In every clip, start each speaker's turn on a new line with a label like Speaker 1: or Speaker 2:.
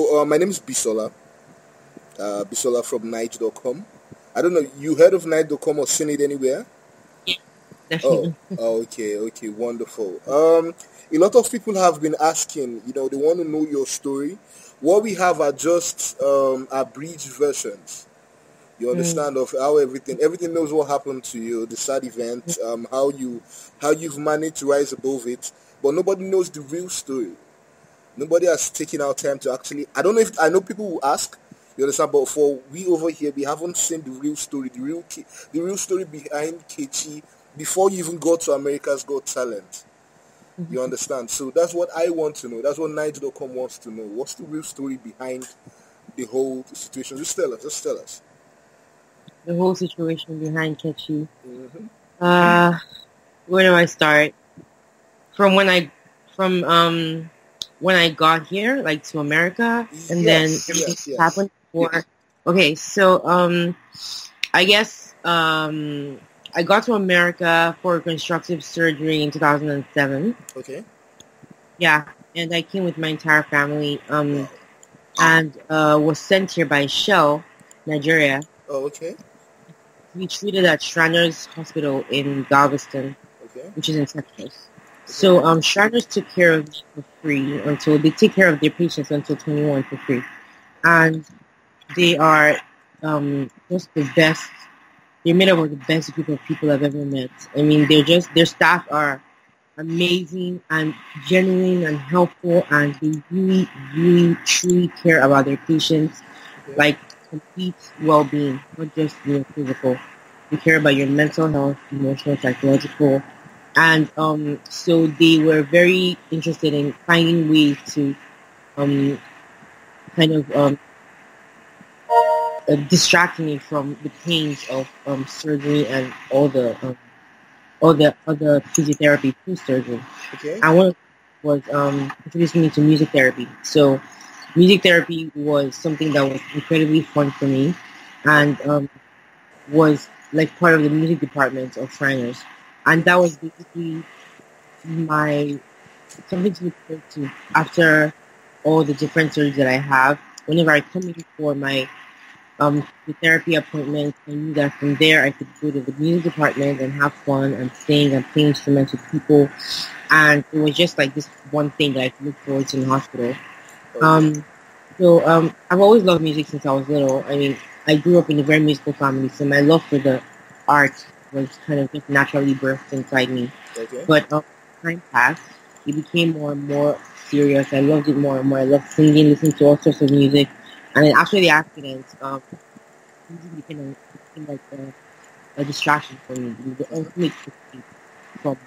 Speaker 1: My name is Bisola. Bisola from Nige.com. I don't know. You heard of Nige.com or seen it anywhere?
Speaker 2: Yeah,
Speaker 1: Oh,
Speaker 2: definitely.
Speaker 1: okay, wonderful. A lot of people have been asking. They want to know your story. What we have are just abridged versions. You
Speaker 2: Mm,
Speaker 1: understand of how everything knows what happened to you, the sad event, how you've managed to rise above it, but nobody knows the real story. Nobody has taken our time to actually. I don't know if I know people will ask. You understand? But for we over here, we haven't seen the real story, the real story behind Kechi before you even got to America's Got Talent. You
Speaker 2: mhm.
Speaker 1: understand? So that's what I want to know. That's what Nige.com wants to know. What's the real story behind the whole situation? Just tell us. Just tell us.
Speaker 2: The whole situation behind Kechi.
Speaker 1: Hmm.
Speaker 2: Uh, where do I start? From when I got here, like to America, and then
Speaker 1: Yes,
Speaker 2: everything
Speaker 1: yes, yes.
Speaker 2: happened before. Okay, so I guess I got to America for reconstructive surgery in 2007.
Speaker 1: Okay.
Speaker 2: Yeah, and I came with my entire family.
Speaker 1: Wow.
Speaker 2: And was sent here by Shell, Nigeria,
Speaker 1: Oh, okay.
Speaker 2: to be treated at Shriners Hospital in Galveston,
Speaker 1: Okay.
Speaker 2: which is in Texas.
Speaker 1: Okay.
Speaker 2: So Shriners took care of me for free until they take care of their patients until 21 for free, and they are just the best. They're made up of the best group of people I've ever met. I mean, their staff are amazing and genuine and helpful, and they really, really, truly care about their patients,
Speaker 1: Okay.
Speaker 2: like complete well-being, not just physical. They care about your mental health, emotional, psychological, and so they were very interested in finding ways to um, kind of distract me from the pains of surgery and all the other physiotherapy post surgery.
Speaker 1: Okay.
Speaker 2: And one of them was introducing me to music therapy. So music therapy was something that was incredibly fun for me, and was like part of the music department of Shriners, and that was basically my something to look forward to after all the different surgeries that I have. Whenever I come in for my the therapy appointment, I knew that from there I could go to the music department and have fun and sing and play instruments with people, and it was just like this one thing that I could look forward to in the hospital.
Speaker 1: Okay.
Speaker 2: Um, I've always loved music since I was little. I mean, I grew up in a very musical family, so my love for the art was kind of just naturally birthed inside me.
Speaker 1: Okay.
Speaker 2: But time passed, it became more and more serious. I loved it more and more. I loved singing, listening to all sorts of music, and then after the accident, music became like a distraction for me. The ultimate escape from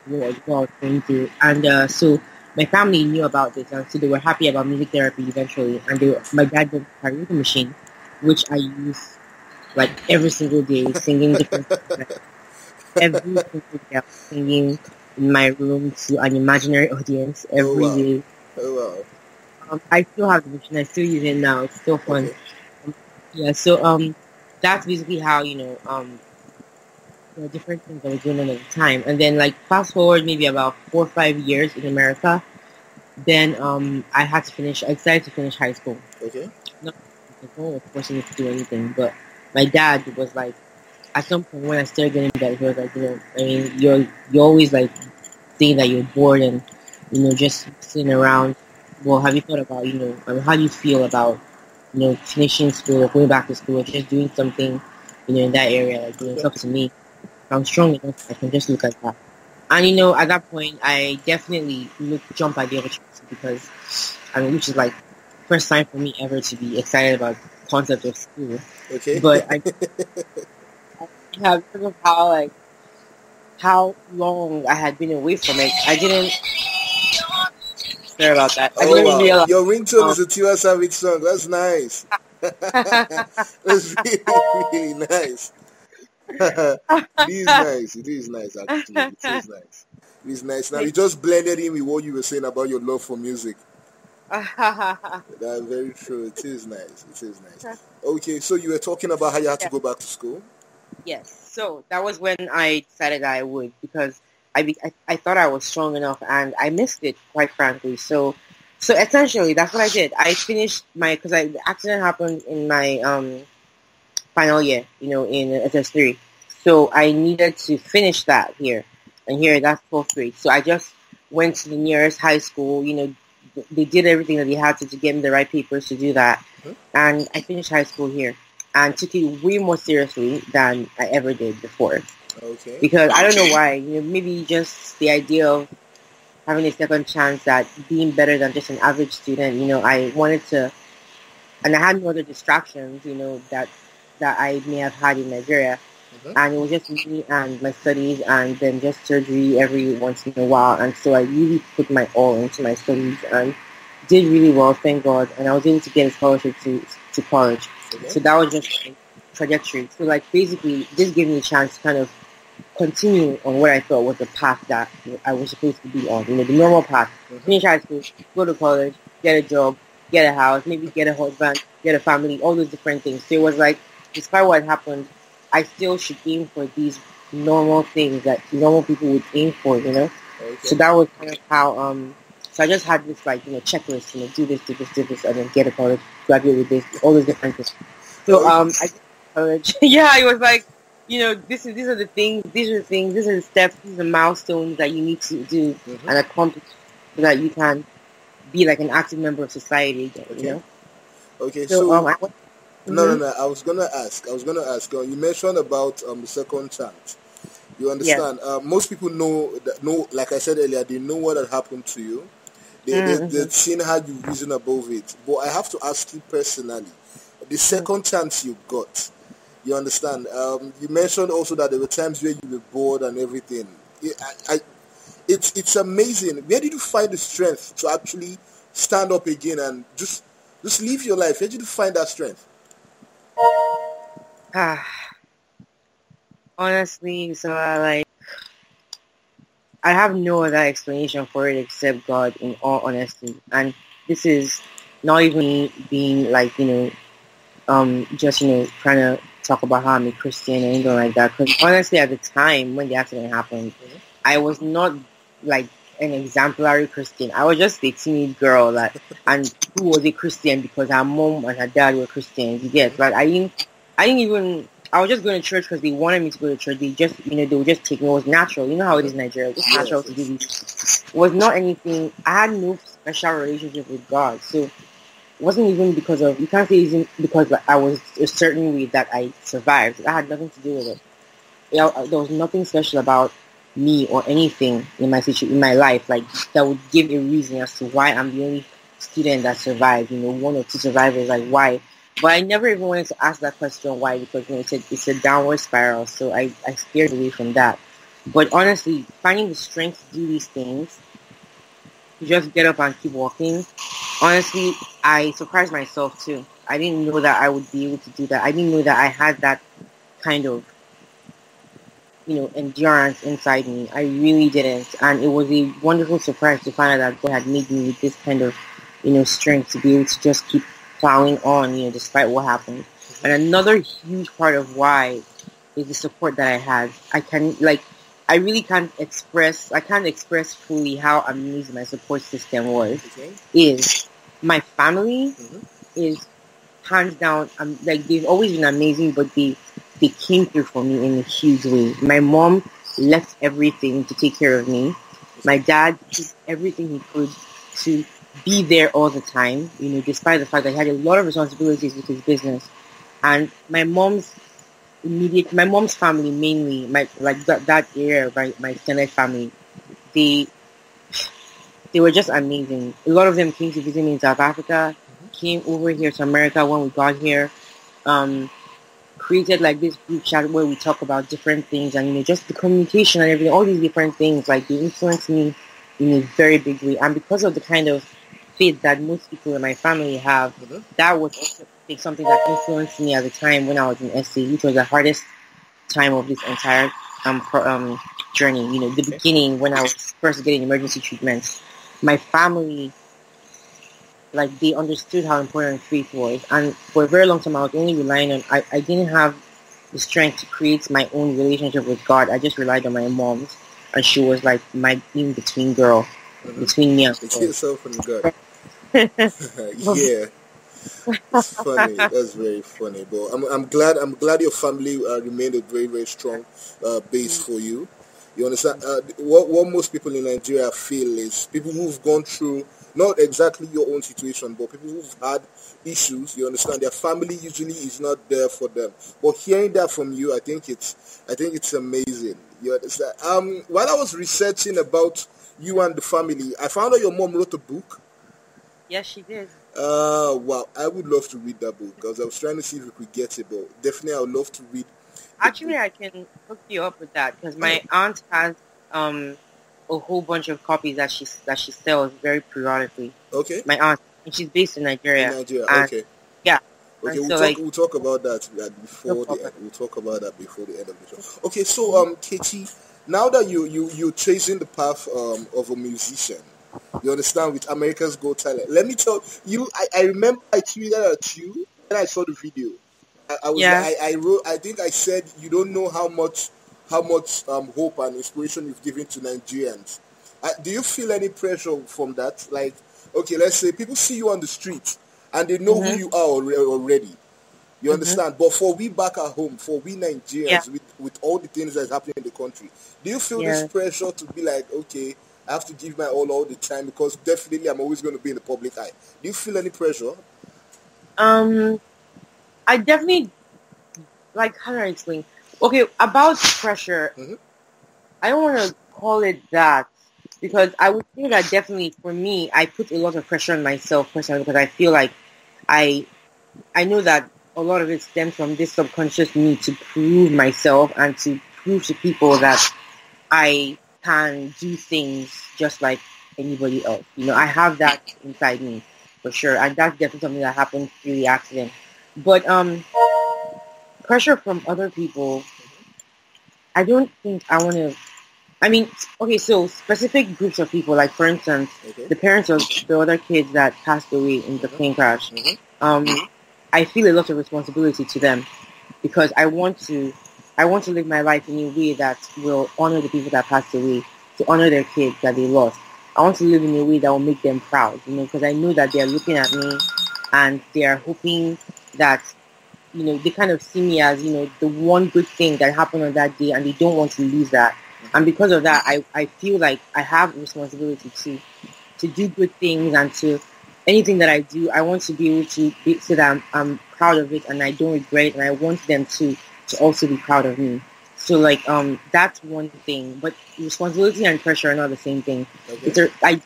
Speaker 2: what I was going through. And so my family knew about this, and so they were happy about music therapy eventually. And my dad bought a karaoke machine, which I use like every single day, singing different songs. Like, every single day, I'm singing in my room to an imaginary audience
Speaker 1: Oh
Speaker 2: every
Speaker 1: wow.
Speaker 2: day.
Speaker 1: Oh wow.
Speaker 2: I still have the machine. I still use it now. It's still fun.
Speaker 1: Okay.
Speaker 2: Um, yeah. So that's basically how the different things I was doing at the time. And then like fast forward maybe about 4 or 5 years in America, then I decided to finish high school.
Speaker 1: Okay.
Speaker 2: Not because no one was forcing me to do anything, but my dad was like at some point when I started getting better, he was like, I mean, you're always like saying that you're bored and just sitting around. Well, have you thought about how do you feel about finishing school or going back to school or just doing something in that area? Like it's
Speaker 1: Okay.
Speaker 2: up to me. If I'm strong enough, I can just look at that. And at that point, I definitely jump at the opportunity because which is like first time for me ever to be excited about the concept of school.
Speaker 1: Okay.
Speaker 2: But I have because of how long I had been away from it. I didn't. Sorry about that. I
Speaker 1: Oh
Speaker 2: didn't
Speaker 1: wow.
Speaker 2: realize.
Speaker 1: Your ringtone
Speaker 2: Um,
Speaker 1: is a Tiwa Savage song. That's nice. That's really, really nice. It is nice. It is nice actually. It is nice. It is nice. Now you just blended in with what you were saying about your love for music. That's very true. It is nice. It is nice. Okay, so you were talking about how you had to
Speaker 2: yeah.
Speaker 1: go back to school.
Speaker 2: Yes. So that was when I decided I would because I thought I was strong enough and I missed it quite frankly. So So essentially, that's what I did. I finished because the accident happened in my final year, in SS3. So I needed to finish that here. And here, that's 12th grade. So I just went to the nearest high school. They did everything that they had to get me the right papers to do that.
Speaker 1: Mhm.
Speaker 2: And I finished high school here and took it way more seriously than I ever did before.
Speaker 1: Okay.
Speaker 2: Because I don't know why. Maybe just the idea of having a second chance at being better than just an average student. I wanted to, and I had no other distractions, that I may have had in Nigeria.
Speaker 1: Mhm.
Speaker 2: And it was just me and my studies and then just surgery every once in a while. And so I really put my all into my studies and did really well, thank God. And I was able to get a scholarship to college.
Speaker 1: Okay.
Speaker 2: So that was just my trajectory. So basically this gave me a chance to kind of continue on what I thought was the path that I was supposed to be on. The normal path. Finish high school, go to college, get a job, get a house, maybe get a husband, get a family, all those different things. So it was like, despite what happened, I still should aim for these normal things that normal people would aim for, Okay. So that was kind of how, so I just had this checklist, do this, and then get a college, graduate with this, all those different things. So, I did college. Yeah, it was like, these are the things, these are the steps, these are the milestones that you need to do and accomplish so that you can be like an active member of society again,
Speaker 1: Okay,
Speaker 2: so
Speaker 1: no. I was gonna ask. You mentioned about the second chance. You understand?
Speaker 2: Yeah.
Speaker 1: Most people know. Like I said earlier, they know what had happened to you. They've seen how you reason above it. But I have to ask you personally, the second chance you got. You understand? You mentioned also that there were times where you were bored and everything. It's amazing. Where did you find the strength to actually stand up again and just live your life? Where did you find that strength?
Speaker 2: Honestly, so I have no other explanation for it except God, in all honesty. And this is not even me being just trying to talk about how I'm a Christian or anything like that. Because honestly, at the time when the accident happened, I was not like an exemplary Christian. I was just a teenage girl and who was a Christian because her mom and her dad were Christians. You get, like I didn't even. I was just going to church because they wanted me to go to church. They just, they would just take me. It was natural. You know how it is in Nigeria. It was natural to do these. It was not anything. I had no special relationship with God. So it wasn't even because of, you can't say it isn't because I was a certain way that I survived. That had nothing to do with it. There was nothing special about me or anything in my life that would give a reason as to why I'm the only student that survived. One or two survivors. Like why? But I never even wanted to ask that question why, because it's a downward spiral. So I steered away from that. But honestly, finding the strength to do these things, to just get up and keep walking. Honestly, I surprised myself too. I didn't know that I would be able to do that. I didn't know that I had that kind of endurance inside me. I really didn't. And it was a wonderful surprise to find out that God had made me with this kind of, strength to be able to just keep plowing on, despite what happened. And another huge part of why is the support that I had. I really can't express fully how amazing my support system was.
Speaker 1: Okay.
Speaker 2: Is my family is hands down, they've always been amazing, but they came through for me in a huge way. My mom left everything to take care of me. My dad did everything he could to be there all the time, despite the fact that he had a lot of responsibilities with his business. And my mom's family mainly, that area, my extended family, they were just amazing. A lot of them came to visit me in South Africa, came over here to America when we got here, created this group chat where we talk about different things and just the communication and everything, all these different things, they influenced me in a very big way. And because of the kind of faith that most people in my family have, that was also something that influenced me at the time when I was in SC, which was the hardest time of this entire journey. The beginning when I was first getting emergency treatments, my family, they understood how important faith was, and for a very long time I was only relying on. I didn't have the strength to create my own relationship with God. I just relied on my mom's, and she was my in-between girl between me and God.
Speaker 1: Yourself and God. Yeah, it's funny. That's very funny. But I'm glad your family remained a very very strong base for you. You understand? What most people in Nigeria feel is people who've gone through not exactly your own situation, but people who've had issues. You understand? Their family usually is not there for them. But hearing that from you, I think it's amazing. You understand? While I was researching about you and the family, I found out your mom wrote a book.
Speaker 2: Yes, she did.
Speaker 1: Wow, I would love to read that book because I was trying to see if we could get it, but definitely I would love to read the
Speaker 2: Actually,
Speaker 1: book.
Speaker 2: I can hook you up with that because
Speaker 1: Oh,
Speaker 2: my aunt has um a whole bunch of copies that she sells very periodically.
Speaker 1: okay.
Speaker 2: My aunt, and she's based in
Speaker 1: In
Speaker 2: Nigeria,
Speaker 1: Nigeria,
Speaker 2: and
Speaker 1: okay.
Speaker 2: yeah,
Speaker 1: Okay,
Speaker 2: and
Speaker 1: we'll
Speaker 2: so
Speaker 1: talk.
Speaker 2: like
Speaker 1: We'll talk about that
Speaker 2: no
Speaker 1: before the end.
Speaker 2: problem.
Speaker 1: We'll talk about that before the end of the show. Okay, so
Speaker 2: Mhm.
Speaker 1: Katie, now that you're chasing the path of a musician, you understand with America's Got Talent. Let me tell you, I remember I tweeted at you when I saw the video. I was
Speaker 2: Yeah.
Speaker 1: I wrote I think I said you don't know how much hope and inspiration you've given to Nigerians. Do you feel any pressure from that? Like, okay, let's say people see you on the street and they know who
Speaker 2: Mhm.
Speaker 1: you are already. You
Speaker 2: Mhm.
Speaker 1: understand? But for we back at home, for we
Speaker 2: Yeah.
Speaker 1: Nigerians, with all the things that's happening in the country, do you feel this
Speaker 2: Yeah.
Speaker 1: pressure to be like, okay, I have to give my all the time because definitely I'm always going to be in the public eye? Do you feel any pressure?
Speaker 2: Um, I definitely like how do I explain? Okay, about pressure,
Speaker 1: Hmm.
Speaker 2: I don't want to call it that because I would say that definitely for me, I put a lot of pressure on myself personally because I feel like I I know that a lot of it stems from this subconscious need to prove myself and to prove to people that I can do things just like anybody else. I have that inside me for sure, and that's definitely something that happened through the accident. But pressure from other people, I don't think I want to. I mean, okay, so specific groups of people, like for instance,
Speaker 1: Okay.
Speaker 2: the parents of the other kids that passed away in the plane crash.
Speaker 1: Hmm.
Speaker 2: Um, I feel a lot of responsibility to them because I want to live my life in a way that will honor the people that passed away, to honor their kids that they lost. I want to live in a way that will make them proud, because I know that they are looking at me and they are hoping that, they kind of see me as, the one good thing that happened on that day and they don't want to lose that. And because of that, I feel like I have a responsibility to do good things and to anything that I do, I want to be able to say that I'm proud of it and I don't regret it and I want them to also be proud of me. So like that's one thing. But responsibility and pressure are not the same thing.
Speaker 1: Okay.
Speaker 2: It's a I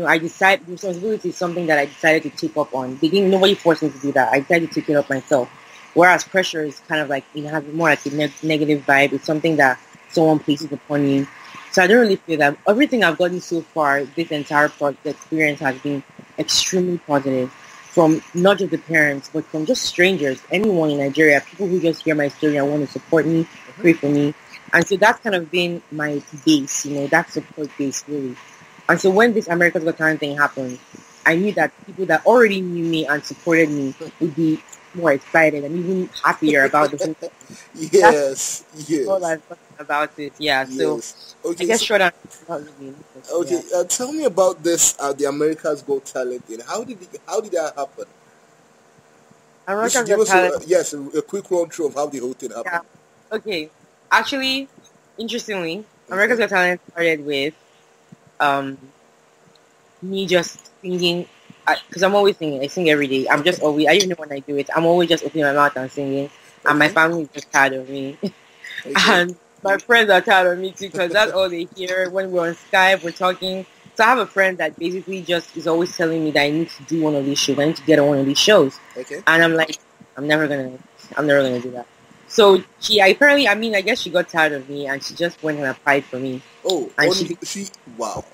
Speaker 2: I decide responsibility is something that I decided to take up on. Nobody forced me to do that. I decided to take it up myself. Whereas pressure is kind of like it has more like a negative vibe. It's something that someone places upon you. So I don't really feel that. Everything I've gotten so far, this entire project experience has been extremely positive from not just the parents, but from just strangers, anyone in Nigeria, people who just hear my story and want to support me, pray for me. And so that's kind of been my base, that support base really. And so when this America's Got Talent thing happened, I knew that people that already knew me and supported me would be more excited and even happier about the whole thing. That's
Speaker 1: Yes.
Speaker 2: all
Speaker 1: Yes.
Speaker 2: I've thought about it. Yeah. So
Speaker 1: Yes.
Speaker 2: I
Speaker 1: Okay.
Speaker 2: guess
Speaker 1: So
Speaker 2: short answer, not really.
Speaker 1: okay,
Speaker 2: Yeah.
Speaker 1: tell me about this. The America's Got Talent thing. How did that happen? You should
Speaker 2: America's
Speaker 1: give
Speaker 2: Got
Speaker 1: us
Speaker 2: Talent.
Speaker 1: a quick run through of how the whole thing
Speaker 2: Yeah.
Speaker 1: happened.
Speaker 2: Okay. Actually, interestingly, America's
Speaker 1: Okay.
Speaker 2: Got Talent started with um me just singing because I'm always singing. I sing every day. I'm just always. I don't even know when I do it. I'm always just opening my mouth and singing, and my
Speaker 1: Okay.
Speaker 2: family is just tired of me,
Speaker 1: Okay.
Speaker 2: and my friends are tired of me too because that's all they hear when we're on Skype. We're talking. So I have a friend that basically just is always telling me that I need to do one of these shows. I need to get on one of these shows,
Speaker 1: Okay.
Speaker 2: and I'm like, I'm never gonna, I'm never gonna do that. So she apparently, I mean, I guess she got tired of me, and she just went and applied for me,
Speaker 1: Oh,
Speaker 2: and
Speaker 1: only she. Wow.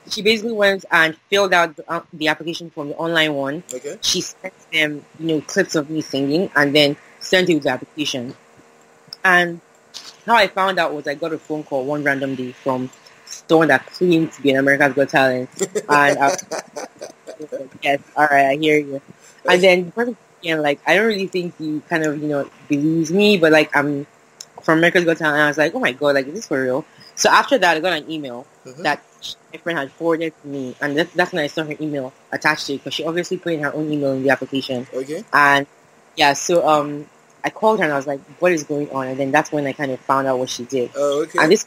Speaker 2: she basically went and filled out the application from the online one.
Speaker 1: Okay.
Speaker 2: She sent them, clips of me singing, and then sent it with the application. And how I found out was I got a phone call one random day from someone that claimed to be an America's Got Talent, and I was like, yes, all right, I hear you. And then the person again, like, I don't really think he kind of, believes me, but like, I'm from America's Got Talent, and I was like, oh my god, like, is this for real? So after that, I got an email that my friend had forwarded to me, and that's when I saw her email attached to it because she obviously put in her own email in the application.
Speaker 1: Okay.
Speaker 2: And yeah, so I called her and I was like, "What is going on?" And then that's when I kind of found out what she did.
Speaker 1: Oh, okay.
Speaker 2: And this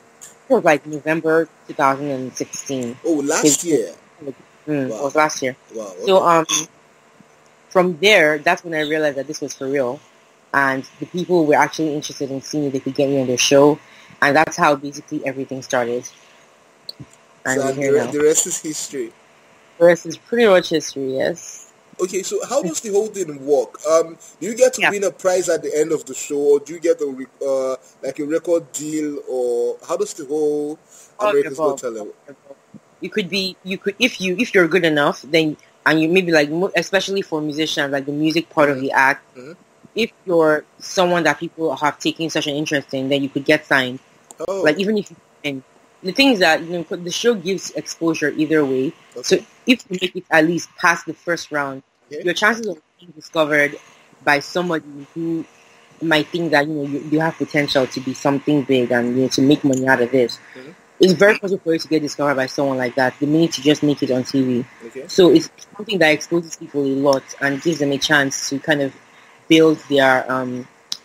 Speaker 2: was like November 2016.
Speaker 1: Oh, last year.
Speaker 2: It was last year.
Speaker 1: Wow. Okay.
Speaker 2: So from there, that's when I realized that this was for real, and the people were actually interested in seeing if they could get me on their show, and that's how basically everything started. And
Speaker 1: So
Speaker 2: we're here now.
Speaker 1: the rest is history.
Speaker 2: The rest is pretty much history, yes.
Speaker 1: Okay, so how does the whole thing work? Do you get to win a prize at the end of the show, or do you get like a record deal, or how does the whole America's Got Talent work?
Speaker 2: You could if you're good enough, then, and you maybe like especially for musicians, like the music part of the act. Mm-hmm. If you're someone that people have taken such an interest in, then you could get signed.
Speaker 1: Oh.
Speaker 2: Like even if you can. The thing is that the show gives exposure either way. Okay. So if you make it at least past the first round, your chances of being discovered by somebody who might think that you have potential to be something big and to make money out of this. Mm-hmm. It's very possible for you to get discovered by someone like that the minute you just make it on TV. Okay. So it's something that exposes people a lot and gives them a chance to kind of build their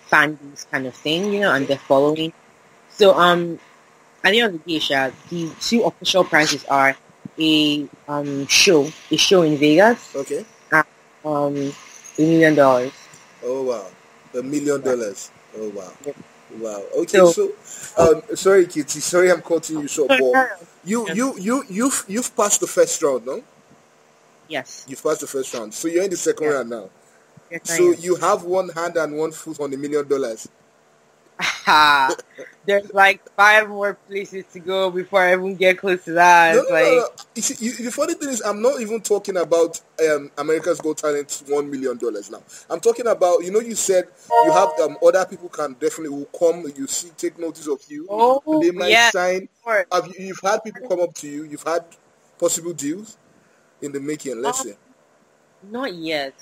Speaker 2: fan base kind of thing, and their following. So at the end of the day, the two official prizes are a show in Vegas.
Speaker 1: Okay.
Speaker 2: And $1 million.
Speaker 1: Oh wow, $1 million. Oh wow. Yeah. Wow. Okay. So sorry, Kitty. Sorry, I'm cutting you short. But you've passed the first round, no?
Speaker 2: Yes.
Speaker 1: You've passed the first round, so you're in the second round now.
Speaker 2: Yes,
Speaker 1: so you have one hand and one foot on $1 million.
Speaker 2: There's like 5 more places to go before I even get close to that.
Speaker 1: No. You see, the funny thing is, I'm not even talking about America's Got Talent $1 million now. I'm talking about, you said you have other people will come, take notice of you. They might sign. You've had people come up to you. You've had possible deals in the making, let's say.
Speaker 2: Not yet.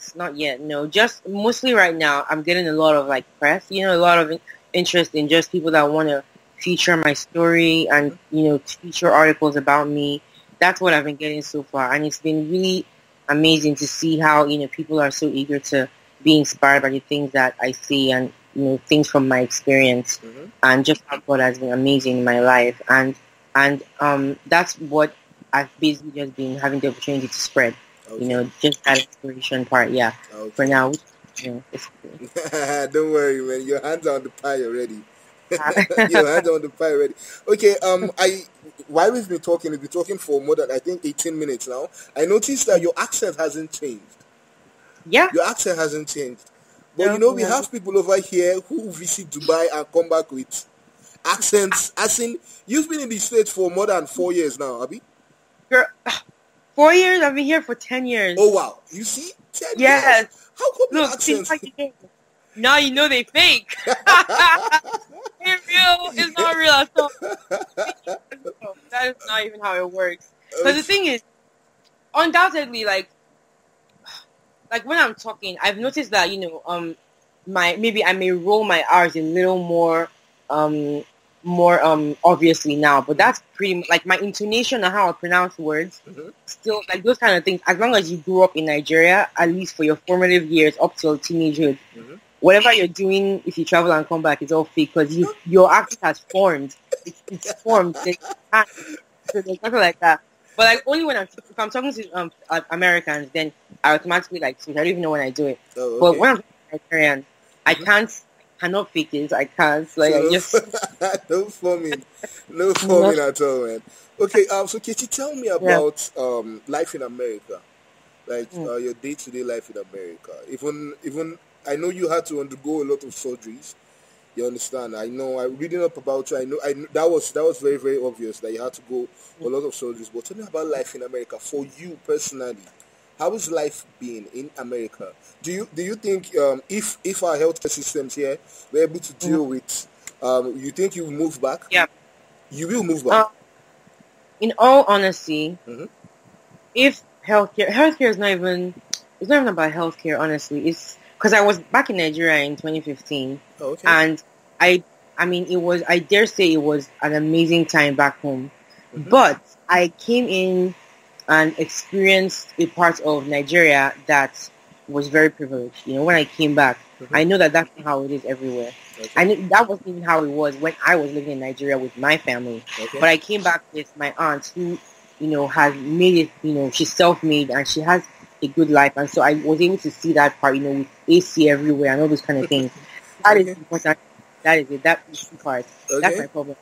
Speaker 2: No, just mostly right now, I'm getting a lot of like press, a lot of interest in just people that want to feature my story and feature articles about me. That's what I've been getting so far, and it's been really amazing to see how people are so eager to be inspired by the things that I see and things from my experience, and just how God has been amazing in my life, and that's what I've basically just been having the opportunity to spread. Okay. Just that inspiration part, okay. For now. It's
Speaker 1: Don't worry, man. Your hands are on the pie already. Your hands are on the pie already. Okay. While we've been talking for more than 18 minutes now. I noticed that your accent hasn't changed.
Speaker 2: Yeah.
Speaker 1: Your accent hasn't changed. But we have people over here who visit Dubai and come back with accents. As in, you've been in the States for more than 4 years now, Abby.
Speaker 2: Girl, 4 years? I've been here for 10 years.
Speaker 1: Oh wow! You see, 10
Speaker 2: yes.
Speaker 1: years. How come the accents?
Speaker 2: Now you know they fake. It's real. It's not real. So that is not even how it works. Because the thing is, undoubtedly, like when I'm talking, I've noticed that maybe I may roll my R's a little more obviously now, but that's pretty like my intonation and how I pronounce words. Still, like those kind of things. As long as you grew up in Nigeria, at least for your formative years up till teenagehood, whatever you're doing, if you travel and come back, it's all fake because your accent has formed. It's formed. So there's nothing like that. But like only when if I'm talking to Americans, then I automatically like switch. I don't even know when I do it. Oh, okay. But when I'm talking to Nigerian, I cannot fake it. I can't. Like I just
Speaker 1: no forming at all, man. Okay, so Kechi, tell me about life in America, like your day-to-day life in America. Even I know you had to undergo a lot of surgeries. You understand? I know. I'm reading up about you. I know that was very, very obvious that you had to go a lot of surgeries. But tell me about life in America for you personally. How has life been in America? Do you think if our healthcare systems here were able to deal with, you think you will move back?
Speaker 2: Yeah,
Speaker 1: you will move back.
Speaker 2: In all honesty, if healthcare is not even about healthcare. Honestly, it's because I was back in Nigeria in 2015, and I mean it was, I dare say it was an amazing time back home. But I came in and experienced a part of Nigeria that was very privileged. When I came back, I know that that's not how it is everywhere.
Speaker 1: Okay.
Speaker 2: I knew that wasn't even how it was when I was living in Nigeria with my family.
Speaker 1: Okay.
Speaker 2: But I came back with my aunt who, has made it, she's self-made and she has a good life. And so I was able to see that part, with AC everywhere and all those kind of things. That is important. That is it. That is the part. That's my problem.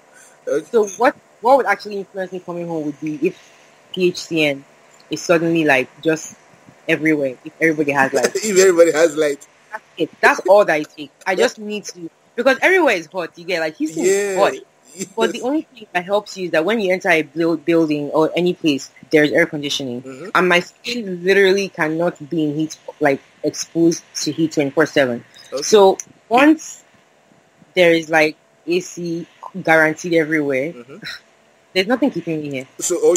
Speaker 2: So what would actually influence me coming home would be if PHCN is suddenly like just everywhere. If everybody has light.
Speaker 1: If everybody has light.
Speaker 2: That's it. That's all that it takes. I just need to, because everywhere is hot. You get like Houston is hot. But the only thing that helps you is that when you enter a building or any place, there's air conditioning. And my skin literally cannot be in heat, like exposed to heat 24/7. So once there is like AC guaranteed everywhere, there's nothing keeping me here.
Speaker 1: So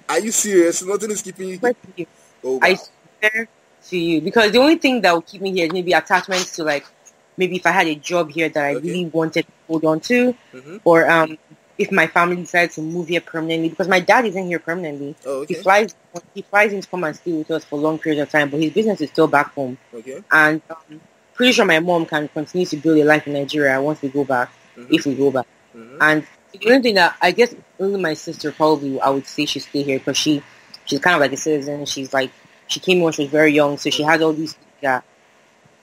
Speaker 1: are you serious? Nothing is keeping you here? Oh, wow.
Speaker 2: I swear to you, because the only thing that will keep me here is maybe attachments to like, maybe if I had a job here that I really wanted to hold on to, or if my family decided to move here permanently, because my dad isn't here permanently. He flies in to come and stay with us for long periods of time, but his business is still back home. And pretty sure my mom can continue to build a life in Nigeria once we go back, if we go back. And the only thing that I guess only my sister probably I would say should stay here, because she's kind of like a citizen. She's like, she came when she was very young, so she has all these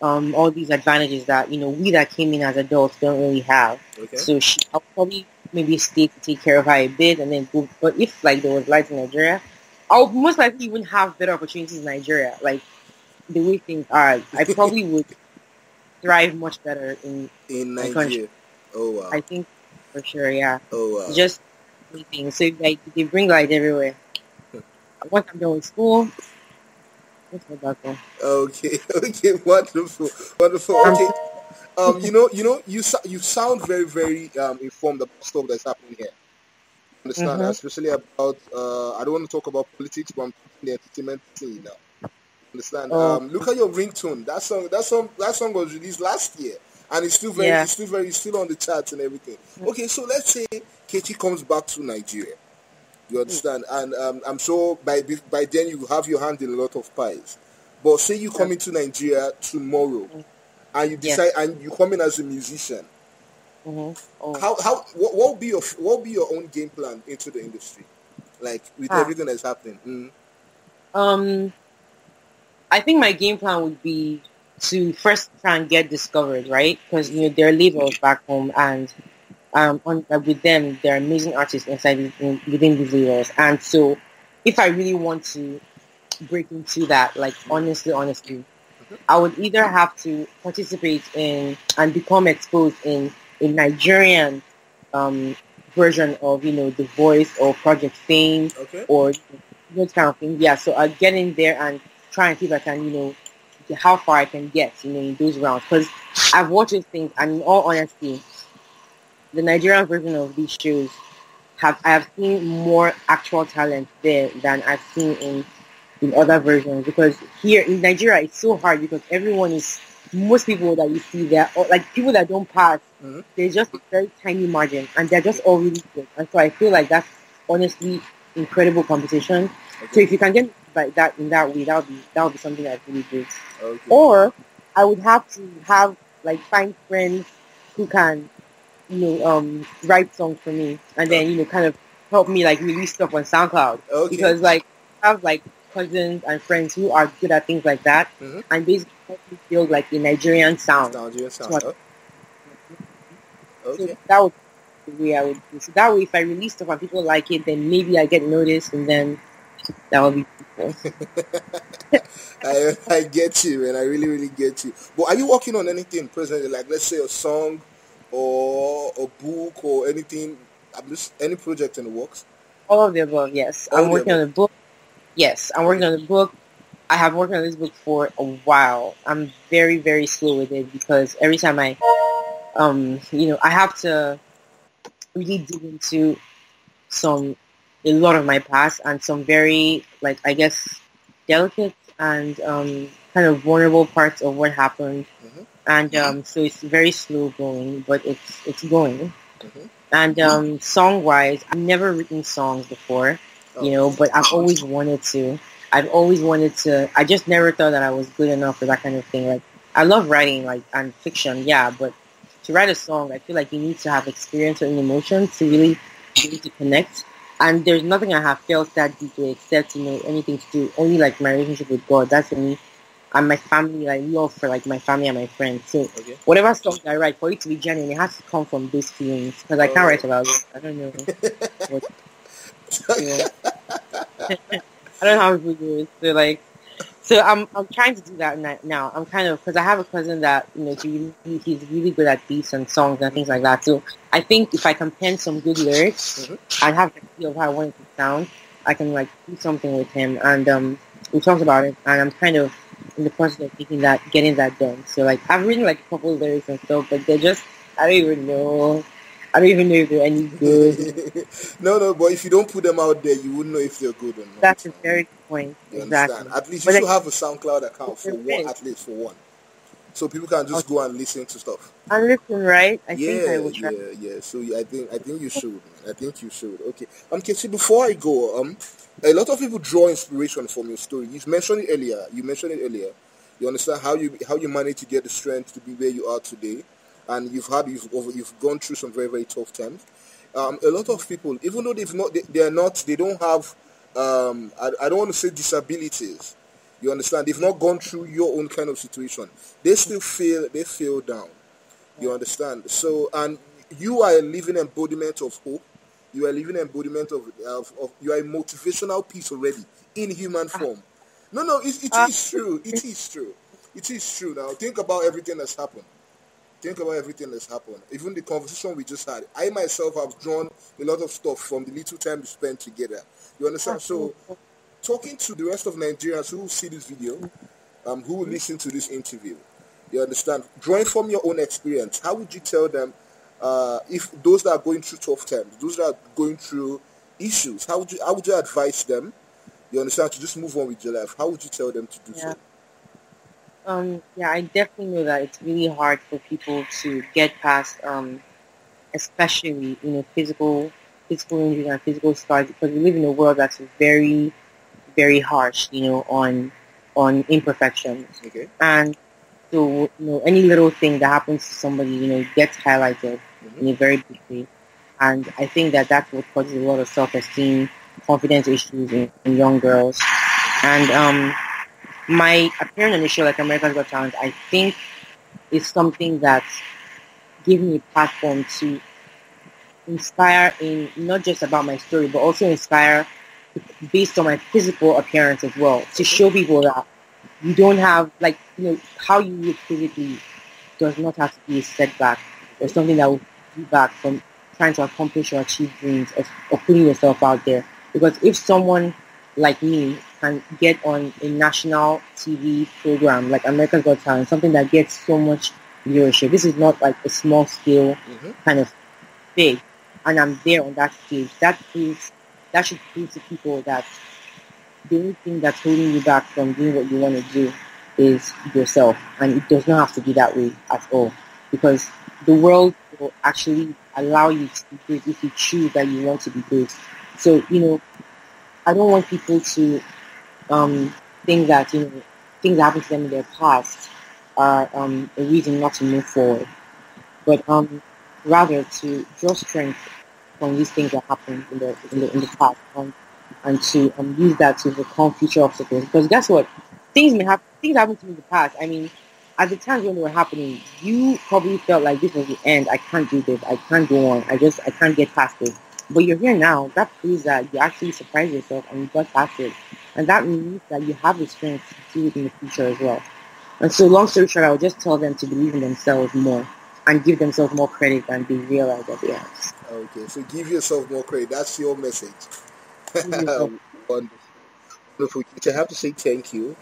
Speaker 2: advantages that we that came in as adults don't really have. So I'll probably maybe stay to take care of her a bit and then go. But if like there was light in Nigeria, I'll most likely even have better opportunities in Nigeria. Like the way things are, I probably would thrive much better in
Speaker 1: Nigeria.
Speaker 2: Country.
Speaker 1: Oh wow!
Speaker 2: I think for sure, yeah.
Speaker 1: Oh wow!
Speaker 2: Just anything. So like they bring light everywhere. Once I'm done with school.
Speaker 1: Okay, wonderful. Okay, you sound very, very informed about stuff that's happening here. Understand, especially about I don't want to talk about politics, but I'm talking the entertainment scene now. Understand? Look at your ringtone. That song was released last year, and it's still still on the charts and everything. Okay, so let's say Kechi comes back to Nigeria. You understand? And I'm sure by then you have your hand in a lot of pies. But say you come into Nigeria tomorrow, and you decide, and you come in as a musician. What will be your own game plan into the industry, like with everything that's happening?
Speaker 2: I think my game plan would be to first try and get discovered, right? Because there are labels back home, and with them, there are amazing artists within these labels. And so, if I really want to break into that, like honestly, I would either have to participate in and become exposed in a Nigerian version of The Voice or Project Fame or those kind of things. Yeah, so I'd get in there and try and see if I can, how far I can get, in those rounds. Because I've watched these things, and in all honesty, the Nigerian version of these shows I have seen more actual talent there than I've seen in other versions, because here in Nigeria it's so hard because most people that you see there, like people that don't pass, there's just a very tiny margin and they're just all really good. And so I feel like that's honestly incredible competition. So if you can get like that in that way, that would be something that's really great. Or I would have to find friends who can write songs for me, and then kind of help me release stuff on SoundCloud, because I have cousins and friends who are good at things like that, and basically help me build a Nigerian sound. So that would be the way I would do. So that way, if I release stuff and people like it, then maybe I get noticed, and then that would be cool.
Speaker 1: I get you, man. I really, really get you. But are you working on anything presently? Like, let's say a song or a book or anything? Any project in the works?
Speaker 2: All of the above, yes. I'm working on a book. Yes, I'm working on a book. I have worked on this book for a while. I'm very, very slow with it because every time I have to really dig into a lot of my past and some very, I guess, delicate and kind of vulnerable parts of what happened. And so it's very slow going, but it's going. And song-wise, I've never written songs before, but I've always wanted to. I've always wanted to. I just never thought that I was good enough for that kind of thing. Like, I love writing, like, and fiction, yeah, but to write a song, I feel like you need to have experience and emotion to really be able to connect. And there's nothing I have felt that deeply except, anything to do, only like my relationship with God. That's for me. And my family, like love for like my family and my friends. So whatever song I write, for it to be genuine, it has to come from those feelings. Because I can't write about it. I don't know. What, I don't know how people do it. So I'm trying to do that now. I'm kind of, because I have a cousin that he's really good at beats and songs and things like that. So I think if I can pen some good lyrics and have an idea of how I want it to sound, I can like do something with him. And we talked about it, and I'm kind of in the process of getting that done. So like I've written like a couple of lyrics and stuff, but they're just I don't even know if they're any good.
Speaker 1: No, but if you don't put them out there, you wouldn't know if they're good or not.
Speaker 2: That's a very good point.
Speaker 1: You
Speaker 2: exactly.
Speaker 1: Understand? At least you should have a SoundCloud account for one, so people can just go and listen to stuff.
Speaker 2: And listen, right? I think I will try.
Speaker 1: Yeah. So I think you should. I think you should. Okay. Kechi, before I go, a lot of people draw inspiration from your story. You mentioned it earlier. You understand how you managed to get the strength to be where you are today, and you've gone through some very, very tough times. A lot of people, even though they don't have I don't want to say disabilities. You understand? They've not gone through your own kind of situation. They still feel down. You understand? So, and you are a living embodiment of hope. You are a living embodiment of you are a motivational piece already in human form. No, it is true. It is true. It is true. Now, think about everything that's happened. Even the conversation we just had. I myself have drawn a lot of stuff from the little time we spent together. You understand? So, talking to the rest of Nigerians who will see this video, who will listen to this interview, you understand? Drawing from your own experience, how would you tell them, if those that are going through tough times, those that are going through issues, how would you advise them? You understand? To just move on with your life. How would you tell them to do so?
Speaker 2: I definitely know that it's really hard for people to get past, especially physical injury and physical scars, because we live in a world that's very, very harsh, on imperfections.
Speaker 1: Okay.
Speaker 2: And so, any little thing that happens to somebody, gets highlighted in a very big way. And I think that that's what causes a lot of self-esteem, confidence issues in young girls. And my appearance on the show, like America's Got Talent, I think is something that's given me a platform to inspire in not just about my story, but also inspire based on my physical appearance as well, to show people that you don't have, how you look physically does not have to be a setback or something that will hold you back from trying to accomplish or achieve dreams or putting yourself out there. Because if someone like me can get on a national TV program like America's Got Talent, something that gets so much viewership, this is not like a small scale kind of thing, and I'm there on that stage, that should prove to people that the only thing that's holding you back from doing what you want to do is yourself, and it does not have to be that way at all, because the world will actually allow you to be great if you choose that you want to be great. So, I don't want people to think that, things that happened to them in their past are a reason not to move forward, but rather to draw strength from these things that happened in the past, and to use that to overcome future obstacles. Because guess what? Things happened to me in the past. I mean, at the times when they were happening, you probably felt like this was the end. I can't do this. I can't go on. I can't get past it. But you're here now. That proves that you actually surprised yourself and you got past it. And that means that you have the strength to do it in the future as well. And so, long story short, I would just tell them to believe in themselves more and give themselves more credit than they realize that they have.
Speaker 1: Okay, so give yourself more credit. That's your message. Wonderful. I have to say thank you.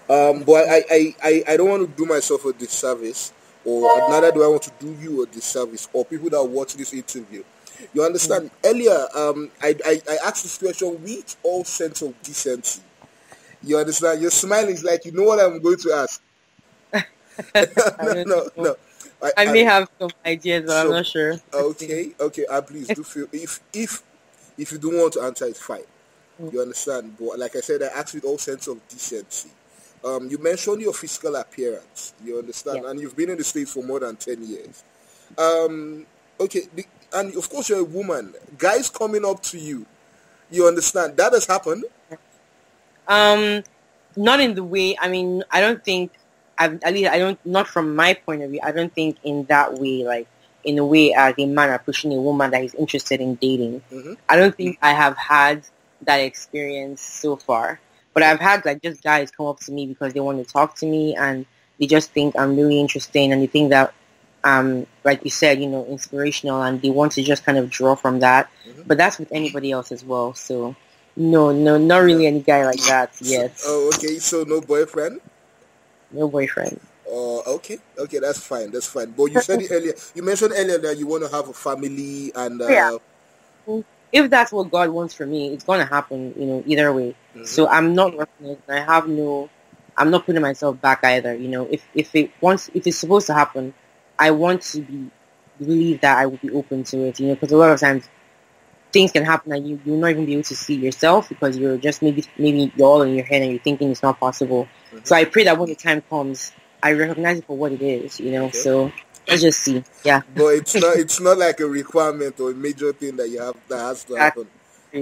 Speaker 1: But I don't want to do myself a disservice, or neither do I want to do you a disservice, or people that watch this interview. You understand? Earlier, I asked this question with all sense of decency. You understand? Your smile is like, you know what I'm going to ask. No.
Speaker 2: I may have some ideas, but I'm
Speaker 1: So
Speaker 2: not sure. Let's see.
Speaker 1: okay. Please do feel if you don't want to answer, it's fine. You understand? But like I said, I asked with all sense of decency. You mentioned your physical appearance. You understand,
Speaker 2: Yeah.
Speaker 1: and you've been in the States for more than 10 years. Um, okay, and of course you're a woman. Guys coming up to you. You understand that has happened.
Speaker 2: Um, Not in the way. I mean, I don't think. At least I don't. Not from my point of view. I don't think in that way. Like in a way, as a man approaching a woman that he's interested in dating.
Speaker 1: Hmm.
Speaker 2: I don't think I have had that experience so far. But I've had like just guys come up to me because they want to talk to me and they just think I'm really interesting and they think that like you said, inspirational and they want to just kind of draw from that.
Speaker 1: Hmm.
Speaker 2: But that's with anybody else as well. So no, not really any guy like that
Speaker 1: So,
Speaker 2: yet.
Speaker 1: oh, okay. So no boyfriend.
Speaker 2: No boyfriend.
Speaker 1: Okay, that's fine, that's fine. But you said it earlier. You mentioned earlier that you want to have a family, and
Speaker 2: Yeah. If that's what God wants for me, it's gonna happen, either way.
Speaker 1: mhm.
Speaker 2: So I'm not rushing it. I'm not putting myself back either. If it's supposed to happen, I want to believe that I will be open to it. Because a lot of times things can happen and you'll not even be able to see yourself because you're just maybe you're all in your head and you're thinking it's not possible.
Speaker 1: Mhm.
Speaker 2: So I pray that when the time comes, I recognize it for what it is.
Speaker 1: Okay.
Speaker 2: So let's just see. Yeah.
Speaker 1: But it's not like a requirement or a major thing that you have that has to happen.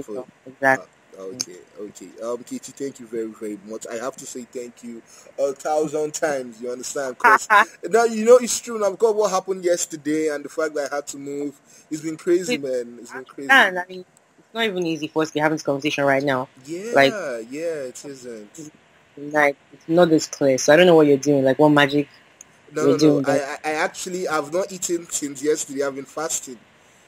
Speaker 1: For
Speaker 2: Exactly.
Speaker 1: okay. Kechi, thank you very, very much. I have to say thank you 1,000 times. You understand? Because now it's true. Now, because what happened yesterday and the fact that I had to move, it's been crazy, man. It's been crazy.
Speaker 2: And I mean, it's not even easy for us to be having this conversation right now. Like,
Speaker 1: Yeah, it isn't.
Speaker 2: like it's not this clear. So I don't know what you're doing. Like, what magic you're
Speaker 1: No.
Speaker 2: doing there?
Speaker 1: I actually I've not eaten since yesterday. I've been fasting.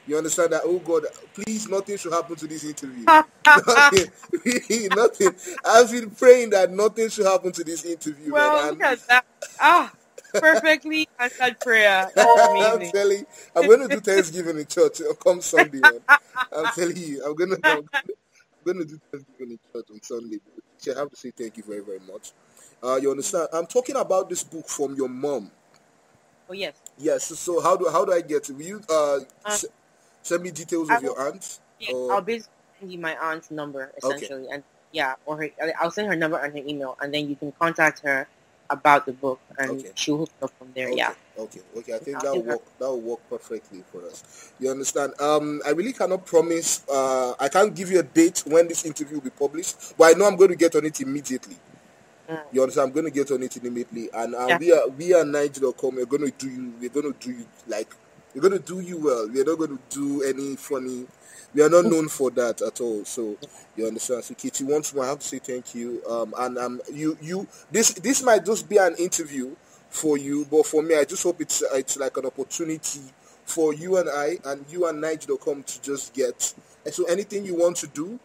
Speaker 1: You understand that? Oh God, please, nothing should happen to this interview. Nothing, really, nothing. I've been praying that nothing should happen to this interview, man.
Speaker 2: Well, look
Speaker 1: And
Speaker 2: at that. Perfectly answered prayer. That's
Speaker 1: I'm
Speaker 2: amazing.
Speaker 1: telling you, I'm going to do Thanksgiving in church come Sunday, man. I'm telling you, I'm gonna do Thanksgiving in church on Sunday. I have to say thank you very, very much. You understand? I'm talking about this book from your mom.
Speaker 2: Oh yes.
Speaker 1: Yes. So how do I get it? Will you
Speaker 2: Um,
Speaker 1: send me details
Speaker 2: I
Speaker 1: of your
Speaker 2: will.
Speaker 1: aunt?
Speaker 2: Yeah, I'll
Speaker 1: Or
Speaker 2: basically send you my aunt's number
Speaker 1: okay,
Speaker 2: essentially, and yeah, or I'll send her number and her email, and then you can contact her about the book, and
Speaker 1: okay.
Speaker 2: she'll hook it up from there. Yeah.
Speaker 1: Okay. I think
Speaker 2: I'll
Speaker 1: that will
Speaker 2: give her.
Speaker 1: work. That will work perfectly for us. You understand? I really cannot promise. I can't give you a date when this interview will be published, but I know I'm going to get on it immediately.
Speaker 2: Mm,
Speaker 1: You understand? I'm going to get on it immediately, and
Speaker 2: yeah.
Speaker 1: we are Nigel.com. We're going to do you. We're going to do you like. We're going to do you well. We're not going to do any funny. We are not known for that at all. So you understand? So Kitty, once more, I have to say thank you. And this might just be an interview for you, but for me, I just hope it's like an opportunity for you and I and you and Nigel.com to just get. And so anything you want to do,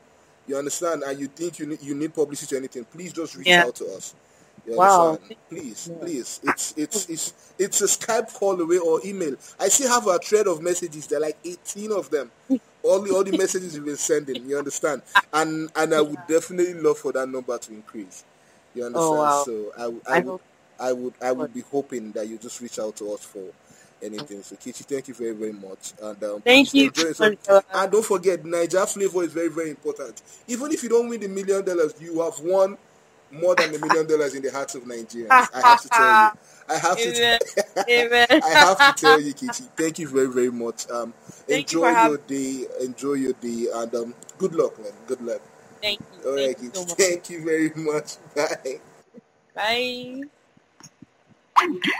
Speaker 1: you understand, and you think you need publicity or anything, please just reach
Speaker 2: Yeah.
Speaker 1: out to us. You
Speaker 2: Wow.
Speaker 1: understand? Please,
Speaker 2: Yeah.
Speaker 1: please. It's a Skype call away or email. I still have a thread of messages. There are like 18 of them. All the messages you've been sending. You understand? And I would definitely love for that number to increase. You
Speaker 2: Oh
Speaker 1: understand?
Speaker 2: wow.
Speaker 1: So
Speaker 2: I hope.
Speaker 1: I would be hoping that you just reach out to us for anything. So Kichi, thank you very, very much, and please
Speaker 2: Thank you.
Speaker 1: enjoy yourself. And don't forget, Niger flavor is very, very important. Even if you don't win the $1 million, you have won more than $1 million in the hearts of Nigerians. I have to tell you. I have to.
Speaker 2: Amen. Amen.
Speaker 1: I have to tell you, Kitty. Thank you very, very much.
Speaker 2: Thank you for having.
Speaker 1: Enjoy your day, and good luck, man. Good luck.
Speaker 2: Thank you.
Speaker 1: All
Speaker 2: Thank
Speaker 1: right,
Speaker 2: you
Speaker 1: Kitty.
Speaker 2: so much.
Speaker 1: Thank you very much. Bye.
Speaker 2: Bye.